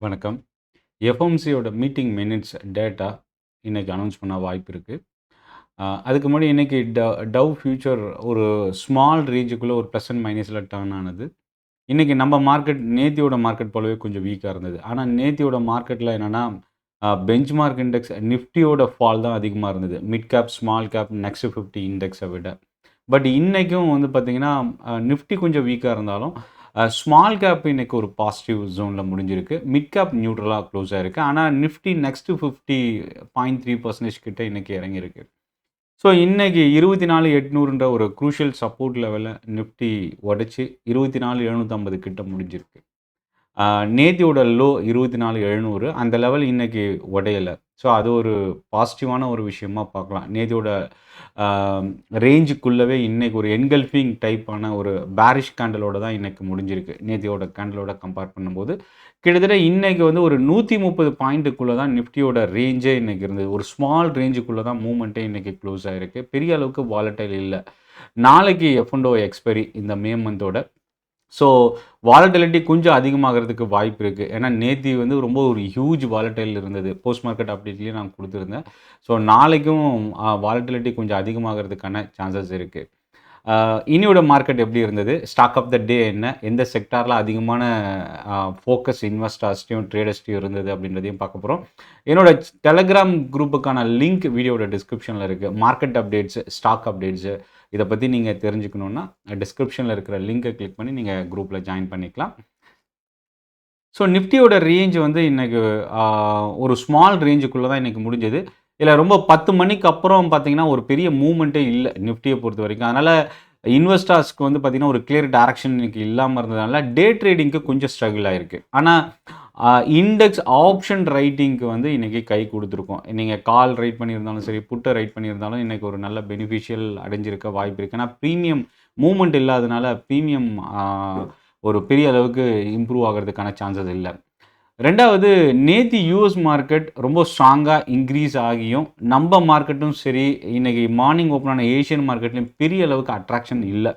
வணக்கம். எஃப்எம்சியோட meeting minutes data இன்னைக்கு announce பண்ண வாய்ப்பு இருக்கு. அதுக்கு முன்னாடி இன்னைக்கு டவ் ஃபியூச்சர் ஒரு ஸ்மால் ரேஞ்சுக்குள்ள ஒரு ப்ளஸ் அண்ட் மைனஸ்ல டர்ன் ஆனது. இன்னைக்கு நம்ம மார்க்கெட் நேத்தியோட மார்க்கெட் போலவே கொஞ்சம் வீக்கா இருந்தது. ஆனா நேத்தியோட மார்க்கெட்ல என்னன்னா, பெஞ்ச்மார்க் இண்டெக்ஸ் நிஃப்டியோட ஃபால் தான் அதிகமா இருந்தது. Mid cap, small cap, next 50 இண்டெக்ஸை விட. பட் இன்னைக்கும் வந்து பார்த்தீங்கன்னா, நிஃப்டி கொஞ்சம் வீக்கா இருந்தாலும், ஸ்மால் கேப் இன்னைக்கு ஒரு பாசிட்டிவ் ஜோன்ல முடிஞ்சிருக்கு. மிட் கேப் நியூட்ரலா க்ளோஸ் ஆயிருக்கு. ஆனா நிஃப்டி நெக்ஸ்ட் 50.3% கிட்ட இன்னைக்கு இறங்கியிருக்கு. ஸோ இன்னைக்கு 24,800ன்ற ஒரு க்ரூஷியல் சப்போர்ட் லெவல நிஃப்டி உடைச்சு 24,750 கிட்ட முடிஞ்சிருக்கு. நேத்தியோட லோ 24,700 அந்த லெவல் இன்னைக்கு உடையல. ஸோ அது ஒரு பாசிட்டிவான ஒரு விஷயமா பார்க்கலாம். நேத்தியோட ரேஞ்சுக்குள்ளவே இன்னைக்கு ஒரு என்கல்ஃபிங் டைப்பான ஒரு பேரிஷ் கேண்டலோட தான் இன்னைக்கு முடிஞ்சிருக்கு. நேத்தியோட கேண்டலோட கம்பேர் பண்ணும்போது, கிட்டத்தட்ட இன்னைக்கு வந்து ஒரு 130 பாயிண்ட்டுக்குள்ள தான் நிஃப்டியோட ரேஞ்சே இன்னைக்கு இருந்தது. ஒரு ஸ்மால் ரேஞ்சுக்குள்ள தான் மூவ்மெண்ட்டே இன்னைக்கு க்ளோஸ் ஆயிருக்கு. பெரிய அளவுக்கு வாலடைல் இல்ல. நாளைக்கு எஃப்&ஓ எக்ஸ்பைரி இந்த மே மந்தோட. ஸோ வாலட்டிலிட்டி கொஞ்சம் அதிகமாகறதுக்கு வாய்ப்பு இருக்கு. ஏன்னா நேத்தி வந்து ரொம்ப ஒரு ஹியூஜ் வாலடைல் இருந்தது. போஸ்ட் மார்க்கெட் அப்டேட்லயே நான் குடுத்திருந்தேன். ஸோ நாளைக்கும் வாலட்டிலிட்டி கொஞ்சம் அதிகமாகறதுக்கான சான்சஸ் இருக்கு. இன்னியோட மார்க்கெட் எப்படி இருந்தது? ஸ்டாக் ஆஃப் த டே என்ன? எந்த செக்டார்ல அதிகமான ஃபோக்கஸ் இன்வெஸ்டர்ஸ்ட்டயும், ட்ரேடர்ஸ்ட்டயும் இருந்தது அப்படின்றதையும் பார்க்க போறோம். என்னோட டெலகிராம் குரூப்புக்கான லிங்க் வீடியோட டிஸ்கிரிப்ஷன்ல இருக்கு. மார்க்கெட் அப்டேட்ஸ், ஸ்டாக் அப்டேட்ஸ் இதை பற்றி நீங்கள் தெரிஞ்சுக்கணுன்னா டிஸ்கிரிப்ஷனில் இருக்கிற லிங்கை கிளிக் பண்ணி நீங்கள் குரூப்பில் ஜாயின் பண்ணிக்கலாம். ஸோ நிஃப்டியோட ரேஞ்ச் வந்து இன்னைக்கு ஒரு ஸ்மால் ரேஞ்சுக்குள்ளே தான் இன்னைக்கு முடிஞ்சது. இதில் ரொம்ப 10 மணிக்கு அப்புறம் பார்த்தீங்கன்னா ஒரு பெரிய மூவ்மெண்ட்டே இல்லை நிஃப்டியை பொறுத்த வரைக்கும். அதனால் இன்வெஸ்டர்ஸ்க்கு வந்து பார்த்தீங்கன்னா ஒரு கிளியர் டைரக்ஷன் இன்னைக்கு இல்லாமல் இருந்ததுனால டே ட்ரேடிங்க்கு கொஞ்சம் ஸ்ட்ரகிள் ஆயிருக்கு. ஆனால் இண்டெக்ஸ் ஆப்ஷன் ரைட்டிங்க்கு வந்து இன்றைக்கி கை கொடுத்துருக்கோம். நீங்கள் கால் ரைட் பண்ணியிருந்தாலும் சரி, புட்டை ரைட் பண்ணியிருந்தாலும் இன்றைக்கி ஒரு நல்ல பெனிஃபிஷியல் அடைஞ்சிருக்க வாய்ப்பு இருக்குது. ஏன்னா ப்ரீமியம் மூவ்மெண்ட் இல்லாதனால ப்ரீமியம் ஒரு பெரிய அளவுக்கு இம்ப்ரூவ் ஆகிறதுக்கான சான்சஸ் இல்லை. ரெண்டாவது, நேத்தி யூஎஸ் மார்க்கெட் ரொம்ப ஸ்ட்ராங்காக இன்க்ரீஸ் ஆகியும் நம்ம மார்க்கெட்டும் சரி, இன்றைக்கி மார்னிங் ஓப்பனான ஏஷியன் மார்க்கெட்லேயும் பெரிய அளவுக்கு அட்ராக்ஷன் இல்லை.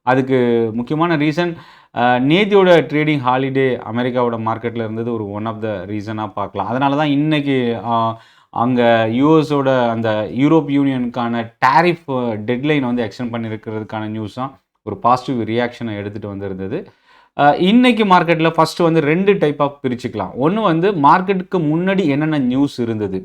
அதுக்கு முக்கியமான ரீசன் நேத்தியோட ட்ரேடிங் ஹாலிடே அமெரிக்காவோட மார்க்கெட்டில் இருந்தது ஒரு ஒன் ஆஃப் த ரீசனாக பார்க்கலாம். அதனால தான் இன்றைக்கி அங்கே யூஎஸோட அந்த யூரோப் யூனியனுக்கான டேரிஃப் டெட்லைன் வந்து எக்ஸ்டெண்ட் பண்ணியிருக்கிறதுக்கான நியூஸ் தான் ஒரு பாசிட்டிவ் ரியாக்ஷனை எடுத்துகிட்டு வந்திருந்தது. இன்னைக்கு மார்க்கெட்டில் ஃபஸ்ட்டு வந்து 2 டைப் ஆஃப் பிரிச்சுக்கலாம். ஒன்று வந்து மார்க்கெட்டுக்கு முன்னாடி என்னென்ன நியூஸ் இருந்தது,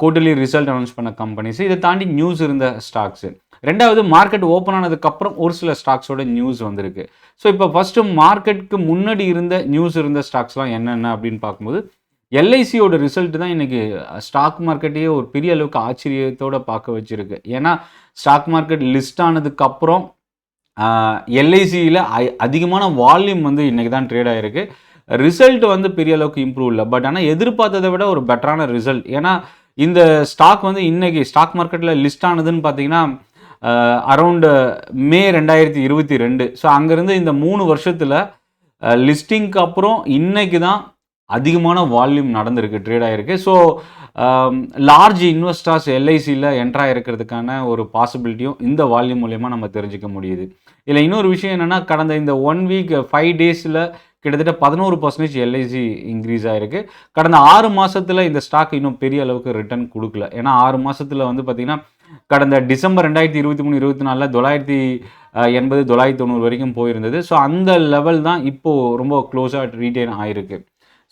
குவார்ட்டர்லி ரிசல்ட் அனௌன்ஸ் பண்ண கம்பெனிஸ், இதை தாண்டி நியூஸ் இருந்த ஸ்டாக்ஸு. ரெண்டாவது, மார்க்கெட் ஓப்பன் ஆனதுக்கப்புறம் ஒரு சில ஸ்டாக்ஸோட நியூஸ் வந்திருக்கு. ஸோ இப்போ ஃபஸ்ட்டு மார்க்கெட்டுக்கு முன்னாடி இருந்த நியூஸ் இருந்த ஸ்டாக்ஸ்லாம் என்னென்ன அப்படின்னு பார்க்கும்போது, எல்ஐசியோட ரிசல்ட் தான் இன்றைக்கி ஸ்டாக் மார்க்கெட்டையே ஒரு பெரிய அளவுக்கு ஆச்சரியத்தோடு பார்க்க வச்சுருக்கு. ஏன்னா ஸ்டாக் மார்க்கெட் லிஸ்ட் ஆனதுக்கப்புறம் எல்ஐசியில் அதிகமான வால்யூம் வந்து இன்றைக்கி தான் ட்ரேட் ஆகிருக்கு. ரிசல்ட் வந்து பெரிய அளவுக்கு இம்ப்ரூவ் இல்லை. பட் ஆனால் எதிர்பார்த்ததை விட ஒரு பெட்டரான ரிசல்ட். ஏன்னா இந்த ஸ்டாக் வந்து இன்றைக்கி ஸ்டாக் மார்க்கெட்டில் லிஸ்ட் ஆனதுன்னு பார்த்தீங்கன்னா அரவுண்டு மே 2022. ஸோ அங்கேருந்து இந்த 3 வருஷத்தில் லிஸ்டிங்க்கு அப்புறம் இன்னைக்கு தான் அதிகமான வால்யூம் நடந்திருக்கு, ட்ரேட் ஆகிருக்கு. ஸோ லார்ஜ் இன்வெஸ்டர்ஸ் எல்ஐசியில் என்ட்ராக இருக்கிறதுக்கான ஒரு பாசிபிலிட்டியும் இந்த வால்யூம் மூலயமா நம்ம தெரிஞ்சுக்க முடியுது. இதில் இன்னொரு விஷயம் என்னென்னா, கடந்த இந்த 1 வீக் 5 டேஸில் கிட்டத்தட்ட 11% எல்ஐசி இன்க்ரீஸ் ஆகிருக்கு. கடந்த 6 மாதத்தில் இந்த ஸ்டாக் இன்னும் பெரிய அளவுக்கு ரிட்டர்ன் கொடுக்கல. ஏன்னா 6 மாதத்தில் வந்து பார்த்திங்கன்னா கடந்த டிசம்பர் 2023-24 980 990 வரைக்கும் போயிருந்தது. ஸோ அந்த லெவல் தான் இப்போது ரொம்ப க்ளோஸாக ரீட்டைன் ஆகிருக்கு.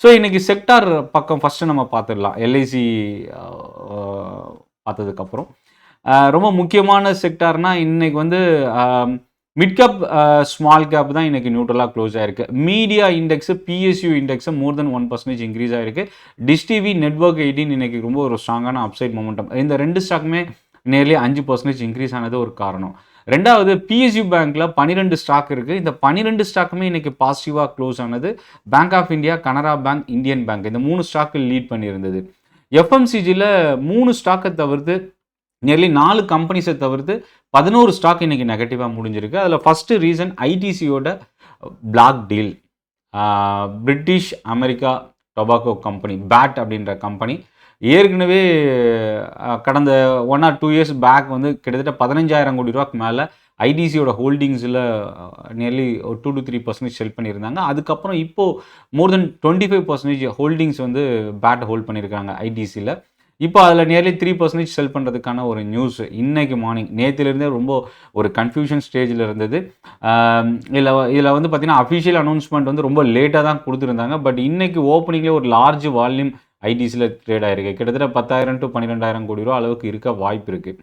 ஸோ இன்றைக்கி செக்டார் பக்கம் ஃபஸ்ட்டு நம்ம பார்த்துடலாம். எல்ஐசி பார்த்ததுக்கப்புறம் ரொம்ப முக்கியமான செக்டார்னால் இன்றைக்கி வந்து மிட் கேப், ஸ்மால் கேப் தான் இன்றைக்கி நியூட்ரலாக க்ளோஸ் ஆகிருக்கு. மீடியா இண்டெக்ஸு, பிஎஸ்யூ இண்டெக்ஸு மோர் தென் 1% இன்க்ரீஸ் ஆகிருக்கு. டிஷ் டிவி, நெட்வொர்க் 18 இன்றைக்கி ரொம்ப ஒரு ஸ்ட்ராங்கான அப்சைட் மொமெண்டம். இந்த 2 ஸ்டாக்குமே நேர்லி 5% இன்க்ரீஸ் ஆனது ஒரு காரணம். ரெண்டாவது, பிஎஸ்யூ பேங்க்கில் 12 ஸ்டாக் இருக்குது. இந்த 12 ஸ்டாக்குமே இன்றைக்கி பாசிட்டிவாக க்ளோஸ் ஆனது. Bank of India, Canara bank, Indian bank இந்த 3 ஸ்டாக்கு லீட் பண்ணியிருந்தது. எஃப்எம்சிஜியில் 3 ஸ்டாக்கை தவிர்த்து நியர்லி 4 கம்பெனிஸை தவிர்த்து 11 ஸ்டாக் இன்றைக்கி நெகட்டிவாக முடிஞ்சிருக்கு. அதில் ஃபஸ்ட்டு ரீசன் ஐடிசியோட block deal. British America tobacco company, BAT அப்படின்ற கம்பெனி ஏற்கனவே கடந்த 1 ஆர் 2 இயர்ஸ் பேக் வந்து கிட்டத்தட்ட 15,000 கோடி ரூபாய்க்கு மேலே ஐடிசியோட ஹோல்டிங்ஸில் நியர்லி 2 to 3% செல் பண்ணியிருந்தாங்க. அதுக்கப்புறம் இப்போது மோர் தென் 25% ஹோல்டிங்ஸ் வந்து பேட் ஹோல்ட் பண்ணியிருக்காங்க ஐடிசியில். இப்போ அதில் நியர்லி 3% செல் பண்ணுறதுக்கான ஒரு நியூஸ் இன்னைக்கு மார்னிங் நேற்றுலேருந்தே ரொம்ப ஒரு கன்ஃபியூஷன் ஸ்டேஜில் இருந்தது. இதில் வந்து பார்த்திங்கன்னா அஃபிஷியல் அனௌன்ஸ்மெண்ட் வந்து ரொம்ப லேட்டாக தான் கொடுத்துருந்தாங்க. பட் இன்னைக்கு ஓப்பனிங்லேயே ஒரு லார்ஜ் வால்யூம் ஐடிசியில் ட்ரேட் ஆகிருக்கு. கிட்டத்தட்ட 10,000 to 12,000 கோடி ரூபா அளவுக்கு இருக்க வாய்ப்பு இருக்குது.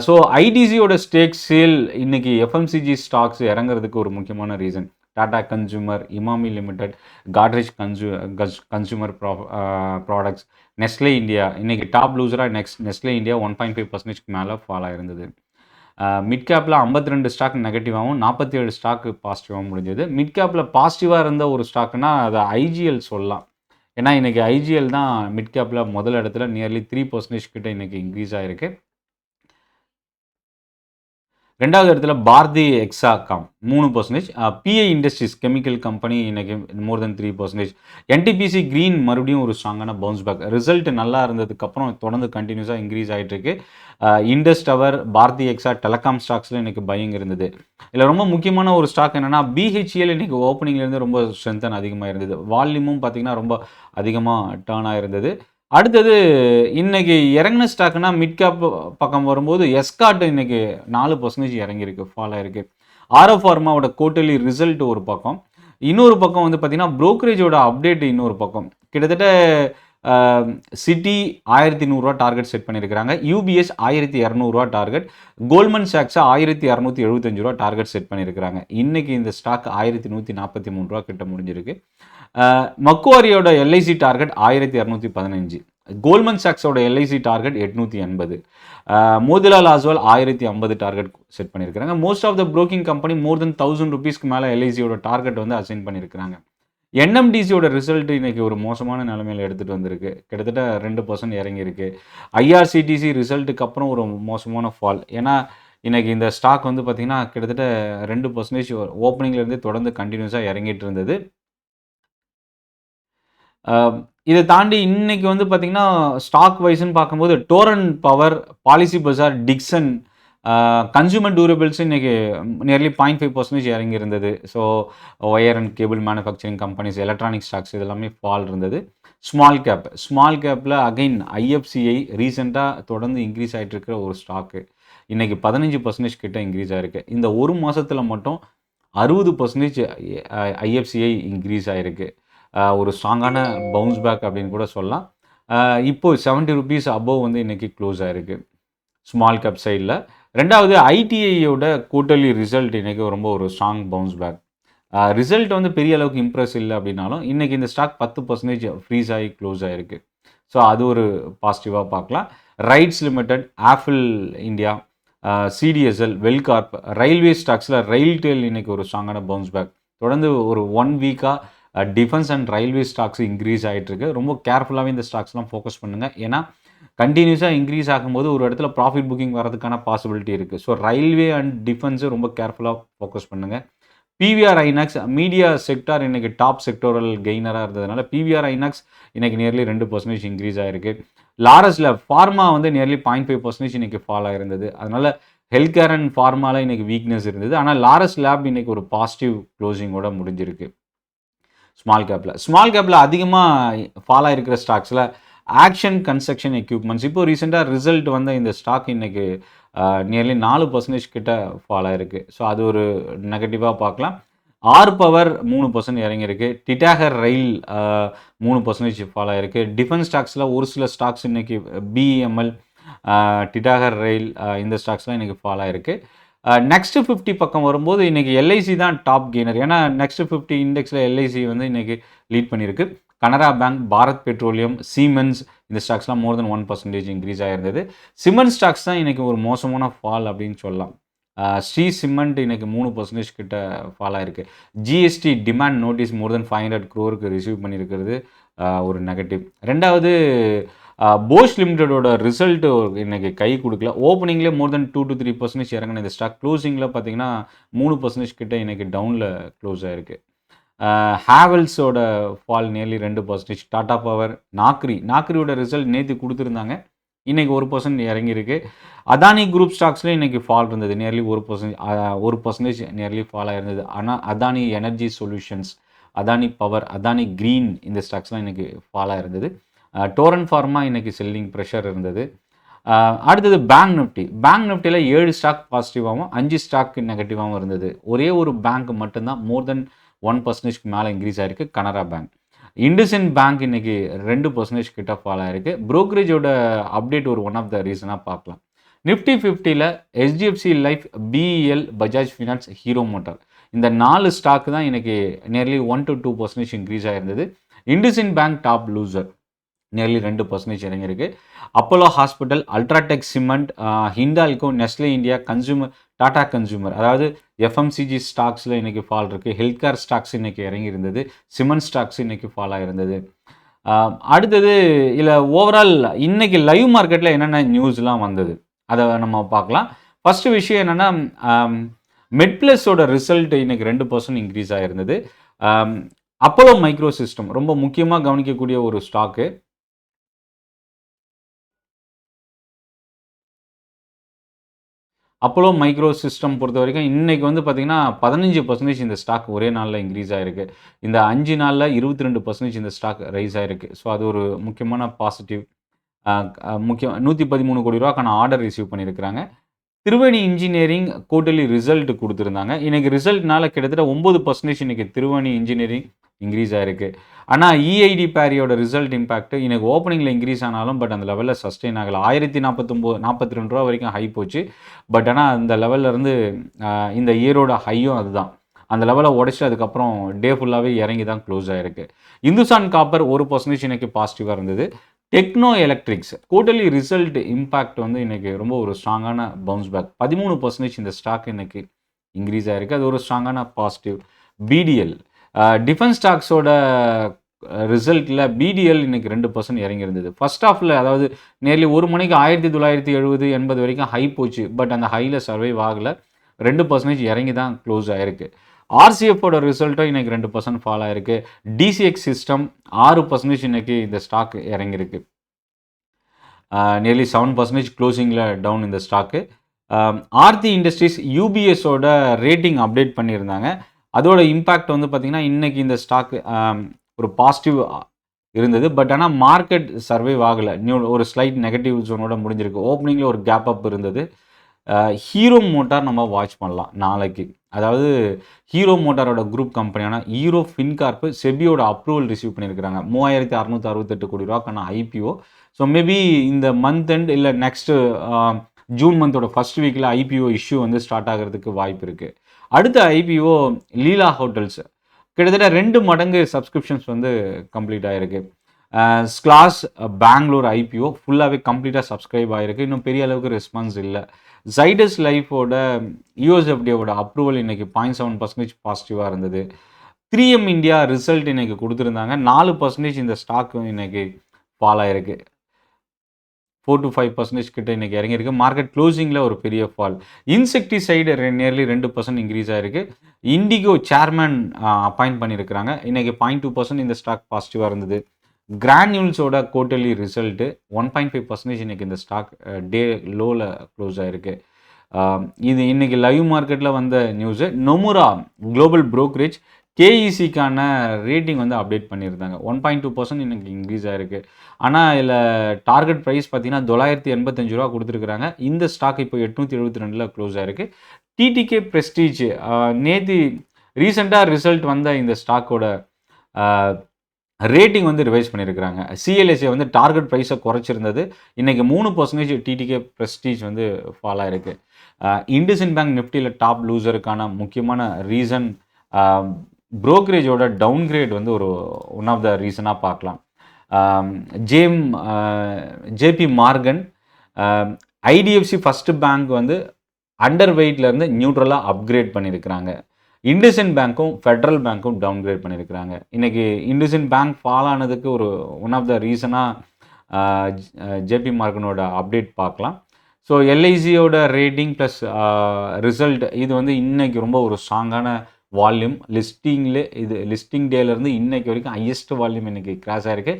ஸோ ஐடிசியோட ஸ்டேக் சேல் இன்னைக்கு எஃப்எம்சிஜி ஸ்டாக்ஸ் இறங்குறதுக்கு ஒரு முக்கியமான reason. Tata consumer, Emami limited, Godrej consumer products, Nestle India இன்னைக்கு டாப் லூசராக நெஸ்லே இந்தியா 1.5% மேலே ஃபால் ஆயிருந்தது. மிட் கேப்பில் 52 ஸ்டாக் நெகட்டிவாகவும் 47 ஸ்டாக் பாசிட்டிவாகவும் முடிஞ்சது. மிட் கேப்பில் பாசிட்டிவாக இருந்த ஒரு ஸ்டாக்னா அதை ஐஜிஎல் சொல்லலாம். ஏன்னா இன்றைக்கி ஐஜிஎல் தான் மிட் கேப்பில் முதல் இடத்துல நியர்லி 3% கிட்ட இன்றைக்கி இன்க்ரீஸ் ஆகிருக்கு. ரெண்டாவது இடத்துல பாரதி எக்ஸாகாம் 3%, பிஐ இண்டஸ்ட்ரீஸ் கெமிக்கல் கம்பெனி இன்னைக்கு மோர் தென் 3%, என்டிபிசி கிரீன் மறுபடியும் ஒரு ஸ்ட்ராங்கான பவுன்ஸ் பேக். ரிசல்ட் நல்லா இருந்ததுக்கப்புறம் தொடர்ந்து கண்டினியூஸாக இன்க்ரீஸ் ஆகிட்டு இருக்கு. இண்டஸ் டவர், பாரதி எக்ஸா, டெலகாம் ஸ்டாக்ஸில் இன்னைக்கு பையிங் இருந்தது. இதில் ரொம்ப முக்கியமான ஒரு ஸ்டாக் என்னென்னா பிஹெச்இஎல் இன்னைக்கு ஓப்பனிங்லேருந்து ரொம்ப ஸ்ட்ரென்த்தன் அதிகமாக இருந்தது. வால்யூமும் பார்த்திங்கன்னா ரொம்ப அதிகமாக டேர்ன் ஆகிருந்தது. அடுத்தது இன்னைக்கு இறங்கின ஸ்டாக்னா மிட் கேப் பக்கம் வரும்போது எஸ்கார்ட் இன்னைக்கு 4% இறங்கியிருக்கு, ஃபால் ஆயிருக்கு. ஆரோ ஃபார்மாவோட குவார்ட்டர்லி ரிசல்ட் ஒரு பக்கம், இன்னொரு பக்கம் வந்து பார்த்தீங்கன்னா ப்ரோக்கரேஜோட அப்டேட் இன்னொரு பக்கம். கிட்டத்தட்ட சிட்டி 1,100 டார்கெட் செட் பண்ணியிருக்கிறாங்க, யூபிஎஸ் 1,200 டார்கெட், கோல்ட்மன் சாக்ஸ் 1,275 டார்கெட் செட் பண்ணியிருக்கிறாங்க. இன்னைக்கு இந்த ஸ்டாக் 1,143 கிட்ட முடிஞ்சிருக்கு. மக்குவாரியோட எல்ஐசி டார்கெட் 1,215, கோல்ட்மன் சாக்ஸோட LIC target 880, Motilal Oswal 1,050 target set பண்ணியிருக்கிறாங்க. Most of the broking company more than 1,000 ருபீஸ்க்கு மேலே எல்ஐசியோட டார்கெட் வந்து அசைன் பண்ணியிருக்கிறாங்க. என்எம்டிசியோட ரிசல்ட் இன்னைக்கு ஒரு மோசமான நிலைமையில் எடுத்துகிட்டு வந்திருக்கு, கிட்டத்தட்ட 2% இறங்கியிருக்கு. ஐஆர்சிடிசி ரிசல்ட்டுக்கு அப்புறம் ஒரு மோசமான ஃபால். ஏன்னா இன்னைக்கு இந்த ஸ்டாக் வந்து பார்த்திங்கன்னா கிட்டத்தட்ட 2% ஓப்பனிங்லேருந்தே தொடர்ந்து கண்டினியூஸாக இறங்கிட்டு இருந்தது. இதை தாண்டி இன்னைக்கு வந்து பார்த்திங்கன்னா ஸ்டாக் வைஸ்ன்னு பார்க்கும்போது டோரன் பவர், பாலிசி பஜார், டிக்சன், கன்சூமர் டூரபிள்ஸ் இன்றைக்கி நியர்லி 0.5% இறங்கி இருந்தது. So wire and cable manufacturing companies, electronic stocks இது எல்லாமே ஃபால் இருந்தது. ஸ்மால் கேப்பில் அகைன் ஐஎஃப்சிஐ ரீசெண்டாக தொடர்ந்து இன்க்ரீஸ் ஆகிட்டு இருக்கிற ஒரு ஸ்டாக்கு இன்றைக்கி 15% கிட்ட இன்க்ரீஸ் ஆகிருக்கு. இந்த ஒரு மாதத்தில் மட்டும் 60% ஐஎஃப்சிஐ இன்க்ரீஸ் ஆகிருக்கு. ஒரு ஸ்ட்ராங்கான பவுன்ஸ் பேக் அப்படின்னு கூட சொல்லலாம். இப்போது 70 ருபீஸ் அபோவ் வந்து இன்றைக்கி க்ளோஸ் ஆகிருக்கு ஸ்மால் கேப் சைடில். ரெண்டாவது ஐடிஐயோட குவார்ட்டர்லி ரிசல்ட் இன்றைக்கி ரொம்ப ஒரு ஸ்ட்ராங் பவுன்ஸ் பேக். ரிசல்ட் வந்து பெரிய அளவுக்கு இம்ப்ரெஸ் இல்லை அப்படின்னாலும் இன்றைக்கி இந்த ஸ்டாக் 10% ஃப்ரீஸ் ஆகி க்ளோஸ் ஆகிருக்கு. ஸோ அது ஒரு பாசிட்டிவாக பார்க்கலாம். Rites limited, Apple India, CDSL, Welcorp, railway ஸ்டாக்ஸில் ரயில்டெல் இன்றைக்கி ஒரு ஸ்ட்ராங்கான பவுன்ஸ் பேக். தொடர்ந்து ஒரு 1 வீக்காக defence and railway stocks increase ஆகிட்டுருக்கு. ரொம்ப கேர்ஃபுல்லாகவே இந்த ஸ்டாக்ஸ்லாம் ஃபோக்கஸ் பண்ணுங்கள். ஏன்னா கண்டினியூஸாக இன்க்ரீஸ் ஆகும்போது ஒரு இடத்துல ப்ராஃபிட் புக்கிங் வரதுக்கான பாசிபிலிட்டி இருக்குது. ஸோ ரயில்வே அண்ட் டிஃபென்ஸு ரொம்ப கேர்ஃபுல்லாக ஃபோக்கஸ் பண்ணுங்கள். பிவிஆர் ஐநாக்ஸ் மீடியா செக்டார் இன்றைக்கி டாப் செக்டோரல் கெய்னராக இருந்ததுனால பிவிஆர் ஐநாக்ஸ் இன்றைக்கி நியர்லி 2% இன்க்ரீஸ் ஆகிருக்கு. லாரஸில் ஃபார்மா வந்து நியர்லி 0.5% இன்றைக்கி ஃபால் ஆகிருந்தது. அதனால் ஹெல்த் கேர் அண்ட் ஃபார்மாவில் இன்றைக்கி வீக்னஸ் இருந்தது. ஆனால் லாரஸ் லேப் இன்றைக்கி ஒரு பாசிட்டிவ் க்ளோசிங்கோட முடிஞ்சிருக்கு. ஸ்மால் கேப்பில் அதிகமாக ஃபால் ஆகிருக்கிற ஸ்டாக்ஸில் ஆக்ஷன் கன்ஸ்ட்ரக்ஷன் எக்யூப்மெண்ட்ஸ், இப்போ ரீசெண்டாக ரிசல்ட் வந்த இந்த ஸ்டாக் இன்றைக்கி நியர்லி 4% கிட்ட ஃபால் ஆகிருக்கு. ஸோ அது ஒரு நெகட்டிவாக பார்க்கலாம். ஆர் பவர் 3% இறங்கியிருக்கு. டிட்டாகர் ரயில் 3% ஃபால் ஆகிருக்கு. டிஃபென்ஸ் ஸ்டாக்ஸில் ஒரு சில ஸ்டாக்ஸ் இன்றைக்கி பிஎம்எல், டிட்டாகர் ரயில் இந்த ஸ்டாக்ஸ்லாம் இன்றைக்கி ஃபால் ஆகிருக்கு. நெக்ஸ்ட் 50 பக்கம் வரும்போது இன்றைக்கி எல்ஐசி தான் டாப் கெய்னர். ஏன்னா நெக்ஸ்ட் 50 இண்டெக்ஸில் எல்ஐசி வந்து இன்றைக்கி லீட் பண்ணியிருக்கு. Canara bank, Bharat petroleum, siemens இந்த ஸ்டாக்ஸ்லாம் மோர் தென் 1% இன்க்ரீஸ் ஆகிருந்தது. சிமெண்ட் ஸ்டாக்ஸ் தான் இன்றைக்கி ஒரு மோசமான ஃபால் அப்படின்னு சொல்லலாம். ஸ்ரீ சிமெண்ட் இன்றைக்கி 3% கிட்ட ஃபால் ஆகிருக்கு. ஜிஎஸ்டி டிமாண்ட் நோட்டீஸ் மோர் தென் 500 crore ரிசீவ் பண்ணியிருக்கிறது ஒரு நெகட்டிவ். ரெண்டாவது போஷ் லிமிடெடோட ரிசல்ட் இன்றைக்கி கை கொடுக்கல. ஓப்பனிங்லேயே மோர் தென் 2 to 3% இறங்கின இந்த ஸ்டாக் க்ளோசிங்கில் பார்த்தீங்கன்னா 3% கிட்ட இன்றைக்கி டவுனில் க்ளோஸ் ஆகிருக்கு. ஹேவல்ஸோட ஃபால் நியர்லி 2%. டாடா பவர், நாக்ரியோட ரிசல்ட் நேற்று கொடுத்துருந்தாங்க, இன்றைக்கி 1% இறங்கியிருக்கு. அதானி குரூப் ஸ்டாக்ஸ்லேயும் இன்றைக்கி ஃபால் இருந்தது, நியர்லி 1% நியர்லி ஃபால் ஆகிருந்தது. ஆனால் Adani energy solutions, Adani power, Adani green இந்த ஸ்டாக்ஸ்லாம் இன்றைக்கி ஃபால் ஆகிருந்தது. டோரன் ஃபார்மா இன்றைக்கி செல்லிங் ப்ரெஷர் இருந்தது. அடுத்தது பேங்க் நிஃப்டியில் 7 ஸ்டாக் பாசிட்டிவாகவும் 5 ஸ்டாக் நெகட்டிவாகவும் இருந்தது. ஒரே ஒரு பேங்க் மட்டும்தான் மோர் தென் 1% மேலே இன்க்ரீஸ் ஆகிருக்கு, கனரா பேங்க். இண்டஸ்இண்ட் பேங்க் இன்றைக்கி 2% கிட்ட ஃபால் ஆகிருக்கு. ப்ரோக்கரேஜோட அப்டேட் ஒரு ஒன் ஆஃப் த ரீசனாக பார்க்கலாம். நிஃப்டி 50ல் HDFC life, BEL, Bajaj finance, Hero motor இந்த 4 ஸ்டாக் தான் இன்றைக்கி நியர்லி 1 to 2% இன்க்ரீஸ் ஆகிருந்தது. IndusInd bank top loser, nearly 2% இறங்கியிருக்கு. Apollo hospital, UltraTech cement, Hindalco, Nestle India, Tata consumer, அதாவது FMCG ஸ்டாக்ஸில் இன்றைக்கி ஃபால் இருக்குது. ஹெல்த் கேர் ஸ்டாக்ஸ் இன்றைக்கி இறங்கியிருந்தது. சிமெண்ட் ஸ்டாக்ஸ் இன்றைக்கி ஃபால் ஆகிருந்தது. அடுத்தது இல்லை ஓவரால் இன்றைக்கி லைவ் மார்க்கெட்டில் என்னென்ன நியூஸ்லாம் வந்தது அதை நம்ம பார்க்கலாம். ஃபஸ்ட்டு விஷயம் என்னென்னா, மெட்ப்ளஸோட ரிசல்ட் இன்றைக்கி 2% இன்க்ரீஸ் ஆகிருந்தது. அப்போலோ மைக்ரோ சிஸ்டம் ரொம்ப முக்கியமாக கவனிக்கக்கூடிய ஒரு ஸ்டாக்கு. அப்போலோ மைக்ரோ சிஸ்டம் பொறுத்த வரைக்கும் இன்றைக்கி வந்து பார்த்திங்கன்னா 15% இந்த ஸ்டாக் ஒரே நாளில் இன்க்ரீஸ் ஆகிருக்கு. இந்த 5 நாளில் 22% இந்த ஸ்டாக் ரைஸ் ஆகிருக்கு. ஸோ அது ஒரு முக்கியமான பாசிட்டிவ். 113 கோடி ரூபாய்க்கான ஆர்டர் ரிசீவ் பண்ணியிருக்கிறாங்க. திருவேணி இன்ஜினியரிங் குவார்ட்டர்லி ரிசல்ட் கொடுத்துருந்தாங்க. இன்றைக்கி ரிசல்ட்னால கிட்டத்தட்ட 9% இன்றைக்கி திருவேணி இன்ஜினியரிங் இன்க்ரீஸ் ஆகிருக்கு. ஆனால் EID பேரியோட ரிசல்ட் இம்பேக்ட் இன்றைக்கி ஓப்பனிங்கில் இன்க்ரீஸ் ஆனாலும் பட் அந்த லெவலில் சஸ்டெயின் ஆகலை. 1042 ரூபா வரைக்கும் ஹை போச்சு. பட் ஆனால் அந்த லெவலில் இருந்து இந்த இயரோட ஹையும் அதுதான். அந்த லெவலை உடச்சி அதுக்கப்புறம் டே ஃபுல்லாகவே இறங்கி தான் க்ளோஸ் ஆகிருக்கு. இந்துஸ்தான் காப்பர் 1% இன்றைக்கி பாசிட்டிவாக இருந்தது. Techno Electrics quarterly result impact வந்து இன்றைக்கி ரொம்ப ஒரு ஸ்ட்ராங்கான பவுன்ஸ் பேக். 13% இந்த ஸ்டாக் இன்றைக்கி இன்க்ரீஸ் ஆகிருக்கு. அது ஒரு ஸ்ட்ராங்கான பாசிட்டிவ். BDL டிஃபென்ஸ் ஸ்டாக்ஸோட ரிசல்ட்டில் BDL இன்றைக்கி 2% இறங்கியிருந்தது. ஃபர்ஸ்ட் ஹாஃபில், அதாவது நியர்லி 1 மணிக்கு 1970-80 வரைக்கும் ஹை போச்சு. பட் அந்த ஹையில் சர்வைவ் ஆகலை. 2% இறங்கி தான் க்ளோஸ் ஆகிருக்கு. RCFோட ரிசல்ட்டும் இன்றைக்கி 2% ஃபால் ஆகிருக்கு. DCX சிஸ்டம் 6% இன்றைக்கி இந்த ஸ்டாக் இறங்கியிருக்கு. நியர்லி 7% க்ளோசிங்கில் டவுன் இந்த ஸ்டாக்கு. ஆர்த்தி இண்டஸ்ட்ரீஸ் UBSோட ரேட்டிங் அப்டேட் பண்ணியிருந்தாங்க. அதோட இம்பேக்ட் வந்து பார்த்திங்கன்னா இன்றைக்கி இந்த ஸ்டாக் ஒரு பாசிட்டிவ் இருந்தது. பட் ஆனால் மார்க்கெட் சர்வைவ் ஆகலை. ஒரு ஸ்லைட் நெகட்டிவ் ஜோனோட முடிஞ்சிருக்கு. ஓப்பனிங்கில் ஒரு கேப் அப் இருந்தது. ஹீரோ மோட்டார் நம்ம வாட்ச் பண்ணலாம் நாளைக்கு. அதாவது ஹீரோ மோட்டாரோட குரூப் கம்பெனியான ஹீரோ ஃபின்கார்ப் செபியோட அப்ரூவல் ரிசீவ் பண்ணியிருக்கிறாங்க. 3668 கோடி ரூபாய்க்கான IPO. ஸோ மேபி இந்த மந்த் எண்ட் இல்லை நெக்ஸ்ட்டு ஜூன் மந்தோட ஃபர்ஸ்ட் வீக்கில் IPO இஷ்யூ வந்து ஸ்டார்ட் ஆகிறதுக்கு வாய்ப்பு இருக்குது. அடுத்த IPO லீலா ஹோட்டல்ஸ் கிட்டத்தட்ட 2 மடங்கு சப்ஸ்கிரிப்ஷன்ஸ் வந்து கம்ப்ளீட் ஆகிருக்கு. ஸ்கிளாஸ் பெங்களூர் IPO ஃபுல்லாகவே கம்ப்ளீட்டாக சப்ஸ்கிரைப் ஆகிருக்கு. இன்னும் பெரிய அளவுக்கு ரெஸ்பான்ஸ் இல்லை. ஜைடஸ் லைஃபோட USFDAவோட அப்ரூவல் இன்றைக்கி 0.7% பாசிட்டிவாக இருந்தது. 3M இந்தியா ரிசல்ட் இன்றைக்கி கொடுத்துருந்தாங்க. 4% இந்த ஸ்டாக் இன்றைக்கி ஃபால் ஆகிருக்கு. 4 to 5% கிட்ட இன்றைக்கி இறங்கியிருக்கு. மார்க்கெட் க்ளோசிங்கில் ஒரு பெரிய ஃபால். இன்செக்டிசைடு நியர்லி 2% இன்க்ரீஸ் ஆகிருக்கு. இண்டிகோ சேர்மேன் அப்பாயிண்ட் பண்ணியிருக்கிறாங்க. இன்றைக்கி 0.2% இந்த ஸ்டாக் பாசிட்டிவாக இருந்தது. கிரானியூல்ஸோட குவார்ட்டர்லி ரிசல்ட்டு 1.5% இன்றைக்கி இந்த ஸ்டாக் டே லோவில் க்ளோஸ் ஆகிருக்கு. இது இன்றைக்கி லைவ் மார்க்கெட்டில் வந்த நியூஸு. நொமுரா குளோபல் ப்ரோக்கரேஜ் KECக்கான ரேட்டிங் வந்து அப்டேட் பண்ணியிருந்தாங்க. 1.2% இன்றைக்கி இன்க்ரீஸ் ஆகிருக்கு. ஆனால் இதில் டார்கெட் ப்ரைஸ் பார்த்திங்கன்னா 985 ரூபா கொடுத்துருக்குறாங்க. இந்த ஸ்டாக் இப்போ 872 க்ளோஸ் ஆகிருக்கு. TTK ப்ரெஸ்டீஜ் நேற்று ரீசெண்டாக ரிசல்ட் வந்த இந்த ஸ்டாக்கோட ரேட்டிங் வந்து ரிவைஸ் பண்ணியிருக்கிறாங்க. CLSA வந்து டார்கெட் ப்ரைஸை குறைச்சிருந்தது. இன்றைக்கி 3% TTK ப்ரெஸ்டீஜ் வந்து ஃபால் ஆகிருக்கு. இண்டஸ்இண்ட் பேங்க் நிஃப்டியில் டாப் லூசருக்கான முக்கியமான ரீசன் ப்ரோக்கரேஜோட டவுன்கிரேட் வந்து ஒரு ஒன் ஆஃப் த ரீசனாக பார்க்கலாம். JP Morgan, IDFC first bank வந்து அண்டர் வெயிட்லேருந்து நியூட்ரலாக அப்கிரேட் பண்ணியிருக்கிறாங்க. இண்டஸ்இண்ட் பேங்க்கும் ஃபெட்ரல் பேங்க்கும் டவுன்கிரேட் பண்ணியிருக்கிறாங்க. இன்றைக்கி இண்டஸ்இண்ட் பேங்க் ஃபால் ஆனதுக்கு ஒரு ஒன் ஆஃப் த ரீசனாக JP மார்கனோட அப்டேட் பார்க்கலாம். ஸோ LICயோட ரேட்டிங் ப்ளஸ் ரிசல்ட் இது வந்து இன்றைக்கி ரொம்ப ஒரு ஸ்ட்ராங்கான வால்யூம் லிஸ்டிங் டேலேருந்து இன்னைக்கு வரைக்கும் ஹையஸ்ட் வால்யூம் இன்னைக்கு கிராஸ் ஆயிருக்கு.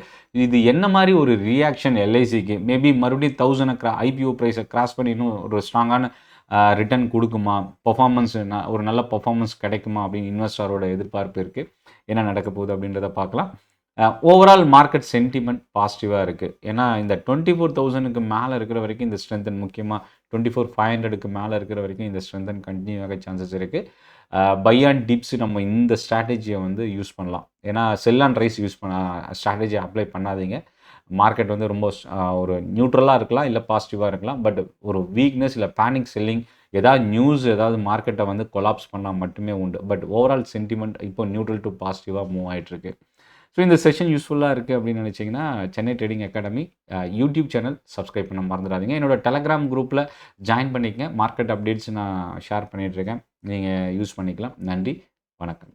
இது என்ன மாதிரி ஒரு ரியாக்ஷன் எல்ஐசிக்கு மேபி மறுபடியும் 1000 ஐபிஓ ப்ரைஸை கிராஸ் பண்ணி இன்னும் ஒரு ஸ்ட்ராங்கான ரிட்டர்ன் கொடுக்குமா, பெர்ஃபார்மன்ஸ் ஒரு நல்ல பெர்ஃபார்மன்ஸ் கிடைக்குமா அப்படின்னு இன்வெஸ்டரோட எதிர்பார்ப்பு இருக்குது. என்ன நடக்க போகுது அப்படின்றத பார்க்கலாம். ஓவரால் மார்க்கெட் சென்டிமெண்ட் பாசிட்டிவாக இருக்குது. ஏன்னா இந்த 24,000க்கு மேலே இருக்கிற வரைக்கும் இந்த ஸ்ட்ரென்தன், முக்கியமாக 24,500க்கு மேலே இருக்கிற வரைக்கும் இந்த ஸ்ட்ரென்தன் கண்டினியூ ஆக சான்சஸ் இருக்குது. பை அண்ட் டிப்ஸ் நம்ம இந்த ஸ்ட்ராட்டஜியை வந்து யூஸ் பண்ணலாம். ஏன்னா செல் அண்ட் ரைஸ் ஸ்ட்ராட்டஜி அப்ளை பண்ணாதீங்க. மார்க்கெட் வந்து ரொம்ப ஒரு நியூட்ரலாக இருக்கலாம், இல்லை பாசிட்டிவாக இருக்கலாம். பட் ஒரு வீக்னஸ் இல்லை பேனிக் செல்லிங், ஏதாவது மார்க்கெட்டை வந்து கொலாப்ஸ் பண்ணால் மட்டுமே உண்டு. பட் ஓவரால் சென்டிமெண்ட் இப்போ நியூட்ரல் டு பாசிட்டிவாக மூவ் ஆகிட்டுருக்கு. ஸோ இந்த செஷன் யூஸ்ஃபுல்லாக இருக்குது அப்படின்னு நினச்சிங்கன்னா Chennai trading academy YouTube channel subscribe பண்ண மறந்துடாதீங்க. என்னோடய டெலகிராம் குரூப்பில் ஜாயின் பண்ணிக்கங்க. மார்க்கெட் அப்டேட்ஸ் நான் ஷேர் பண்ணிகிட்ருக்கேன், நீங்கள் யூஸ் பண்ணிக்கலாம். நன்றி, வணக்கம்.